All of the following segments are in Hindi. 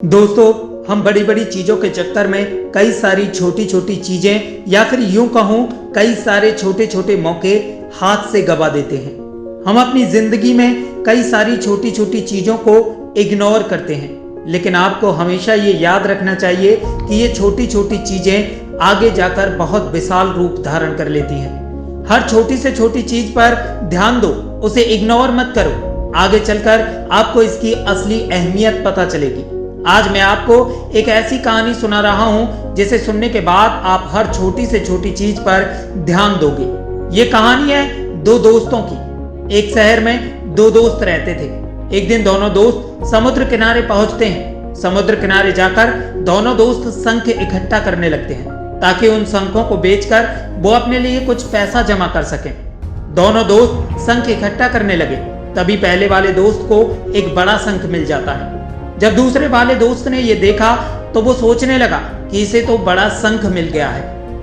दोस्तों, हम बड़ी बड़ी चीजों के चक्कर में कई सारी छोटी छोटी चीजें या फिर यूं कहूं कई सारे छोटे छोटे मौके हाथ से गवा देते हैं। हम अपनी जिंदगी में कई सारी छोटी छोटी चीजों को इग्नोर करते हैं, लेकिन आपको हमेशा ये याद रखना चाहिए कि ये छोटी छोटी चीजें आगे जाकर बहुत विशाल रूप धारण कर लेती हैं। हर छोटी से छोटी चीज पर ध्यान दो, उसे इग्नोर मत करो। आगे चलकर आपको इसकी असली अहमियत पता चलेगी। आज मैं आपको एक ऐसी कहानी सुना रहा हूं जिसे सुनने के बाद आप हर छोटी से छोटी चीज पर ध्यान दोगे। ये कहानी है दो दोस्तों की। एक शहर में दो दोस्त रहते थे। एक दिन दोनों दोस्त समुद्र किनारे पहुंचते हैं। समुद्र किनारे जाकर दोनों दोस्त शंख इकट्ठा करने लगते हैं ताकि उन शंखों को बेचकर वो अपने लिए कुछ पैसा जमा कर सकें। दोनों दोस्त शंख इकट्ठा करने लगे, तभी पहले वाले दोस्त को एक बड़ा शंख मिल जाता है। जब दूसरे वाले दोस्त ने ये देखा तो वो सोचने लगा कि इसे तो बड़ा शंख मिल गया है,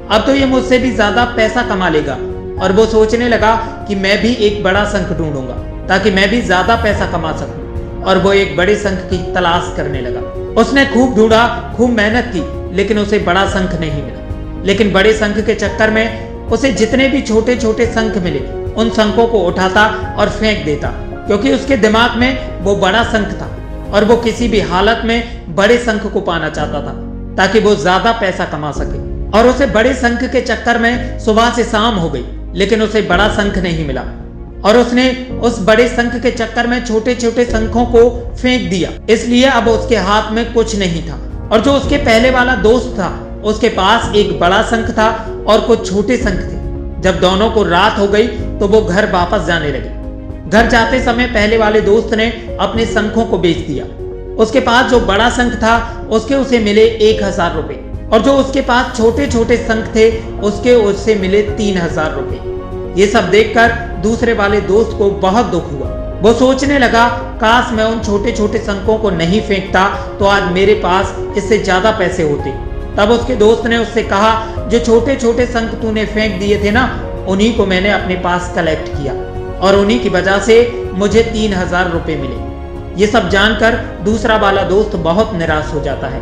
अब तो ये मुझसे भी ज्यादा पैसा कमा लेगा। और वो सोचने लगा कि मैं भी एक बड़ा शंख ढूंढूंगा ताकि मैं भी ज्यादा पैसा कमा सकूं। और वो एक बड़े शंख की तलाश करने लगा। उसने खूब ढूंढा, खूब मेहनत की, लेकिन उसे बड़ा शंख नहीं मिला। लेकिन बड़े शंख के चक्कर में उसे जितने भी छोटे छोटे शंख मिले उन शंखों को उठाता और फेंक देता, क्योंकि उसके दिमाग में वो बड़ा शंख था और वो किसी भी हालत में बड़े शंख को पाना चाहता था ताकि वो ज्यादा पैसा कमा सके। और उसे बड़े शंख के चक्कर में सुबह से शाम हो गई, लेकिन उसे बड़ा शंख नहीं मिला। और उसने उस बड़े शंख के चक्कर में छोटे छोटे शंखों को फेंक दिया, इसलिए अब उसके हाथ में कुछ नहीं था। और जो उसके पहले वाला दोस्त था उसके पास एक बड़ा शंख था और कुछ छोटे शंख थे। जब दोनों को रात हो गई तो वो घर वापस जाने लगे। घर जाते समय पहले वाले दोस्त ने अपने शंखों को बेच दिया। उसके पास जो बड़ा शंख था उसे मिले 1000 रुपए, और जो उसके पास छोटे छोटे शंख थे उससे मिले 3000 रुपए। ये सब देखकर दूसरे वाले दोस्त को बहुत दुख हुआ। वो सोचने लगा, काश मैं उन छोटे छोटे शंखों को नहीं फेंकता तो आज मेरे पास इससे ज्यादा पैसे होते। तब उसके दोस्त ने उससे कहा, जो छोटे छोटे शंख तूने फेंक दिए थे ना, उन्हीं को मैंने अपने पास कलेक्ट किया और उन्हीं की वजह से मुझे 3000 रुपए मिले। ये सब जानकर दूसरा वाला दोस्त बहुत निराश हो जाता है।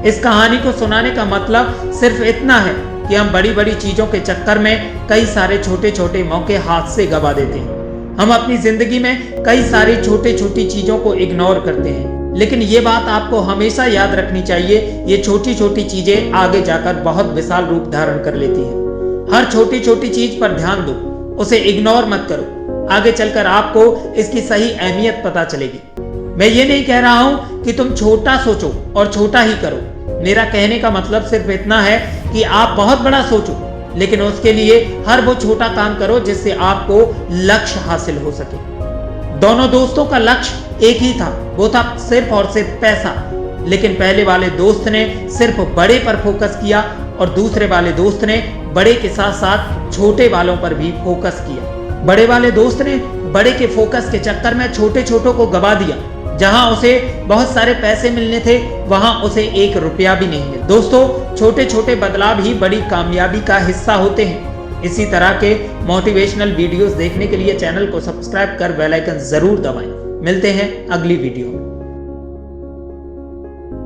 इस कहानी को सुनाने का मतलब सिर्फ इतना है कि हम बड़ी बड़ी चीजों के चक्कर में कई सारे छोटे छोटे मौके हाथ से गवा देते हैं। हम अपनी जिंदगी में कई सारी छोटी छोटी चीजों को इग्नोर करते हैं, लेकिन ये बात आपको हमेशा याद रखनी चाहिए, ये छोटी छोटी चीजें आगे जाकर बहुत विशाल रूप धारण कर लेती हैं। हर छोटी छोटी चीज पर ध्यान दो, उसे इग्नोर मत करो। आगे चलकर आपको इसकी सही अहमियत पता चलेगी। मैं ये नहीं कह रहा हूं कि तुम छोटा सोचो और छोटा ही करो। मेरा कहने का मतलब सिर्फ इतना है कि आप बहुत बड़ा सोचो, लेकिन उसके लिए हर वो छोटा काम करो जिससे आपको लक्ष्य हासिल हो सके। दोनों दोस्तों का लक्ष्य एक ही था, वो था सिर्फ और सिर्फ पैसा। लेकिन पहले वाले दोस्त ने सिर्फ बड़े पर फोकस किया और दूसरे वाले दोस्त ने बड़े के साथ साथ छोटे वालों पर भी फोकस किया। बड़े वाले दोस्त ने बड़े के फोकस के चक्कर में छोटे छोटों को गवा दिया। जहां उसे बहुत सारे पैसे मिलने थे वहां उसे 1 रुपया भी नहीं मिला। दोस्तों, छोटे छोटे बदलाव ही बड़ी कामयाबी का हिस्सा होते हैं। इसी तरह के मोटिवेशनल वीडियोस देखने के लिए चैनल को सब्सक्राइब कर बेल आइकन जरूर दबाएं। मिलते हैं अगली वीडियो में।